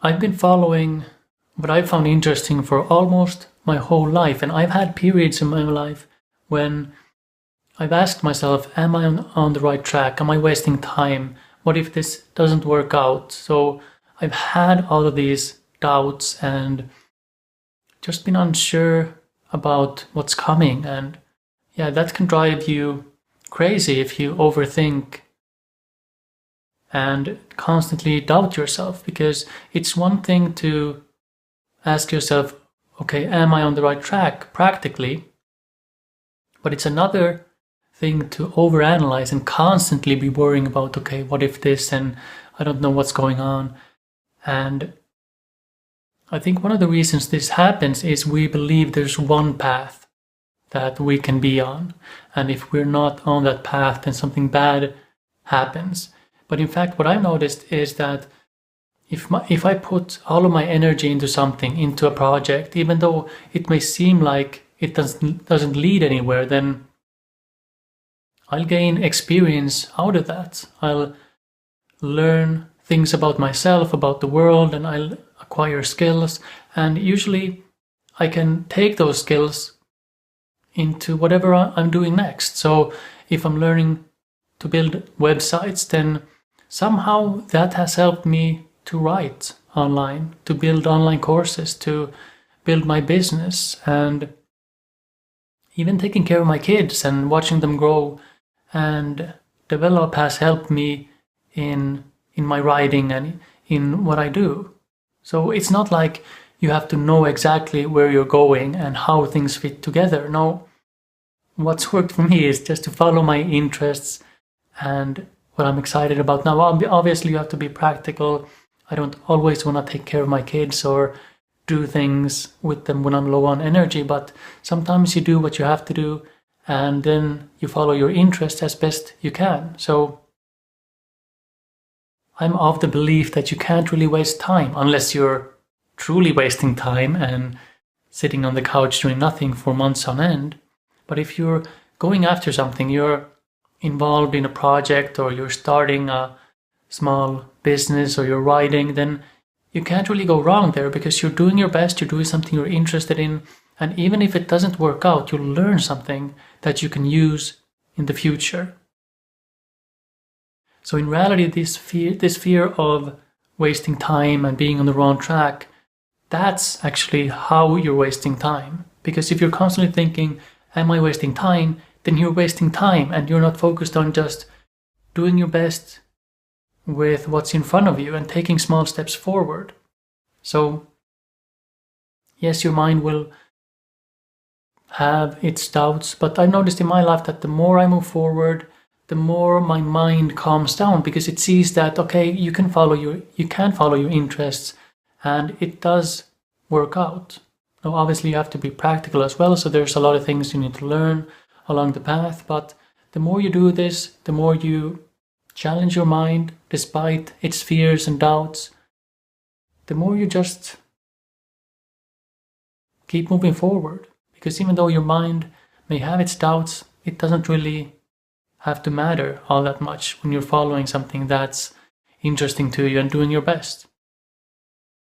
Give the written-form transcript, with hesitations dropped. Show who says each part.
Speaker 1: I've been following what I found interesting for almost my whole life, and I've had periods in my life when I've asked myself, am I on the right track? Am I wasting time? What if this doesn't work out? So I've had all of these doubts and just been unsure about what's coming. And yeah, that can drive you crazy if you overthink and constantly doubt yourself, because it's one thing to ask yourself, okay, am I on the right track practically? But it's another thing to overanalyze and constantly be worrying about, okay, what if this, and I don't know what's going on. And I think one of the reasons this happens is we believe there's one path that we can be on. And if we're not on that path, then something bad happens. But in fact, what I've noticed is that if I put all of my energy into something, into a project, even though it may seem like it doesn't lead anywhere, then I'll gain experience out of that. I'll learn things about myself, about the world, and I'll acquire skills. And usually I can take those skills into whatever I'm doing next. So if I'm learning to build websites, then somehow that has helped me to write online, to build online courses, to build my business, and even taking care of my kids and watching them grow and develop has helped me in my writing and in what I do. So it's not like you have to know exactly where you're going and how things fit together. No, what's worked for me is just to follow my interests and what I'm excited about. Now, obviously you have to be practical. I don't always want to take care of my kids or do things with them when I'm low on energy, but sometimes you do what you have to do and then you follow your interests as best you can. So I'm of the belief that you can't really waste time unless you're truly wasting time and sitting on the couch doing nothing for months on end. But if you're going after something, you're involved in a project or you're starting a small business or you're writing, then you can't really go wrong there because you're doing your best, you're doing something you're interested in, and even if it doesn't work out, you'll learn something that you can use in the future. So in reality, this fear of wasting time and being on the wrong track, that's actually how you're wasting time. Because if you're constantly thinking, am I wasting time? Then you're wasting time and you're not focused on just doing your best with what's in front of you and taking small steps forward. So yes, your mind will have its doubts, but I've noticed in my life that the more I move forward, the more my mind calms down, because it sees that, okay, you can follow your interests and it does work out. Now obviously you have to be practical as well, so there's a lot of things you need to learn along the path, but the more you do this, the more you challenge your mind despite its fears and doubts, the more you just keep moving forward. Because even though your mind may have its doubts, it doesn't really have to matter all that much when you're following something that's interesting to you and doing your best.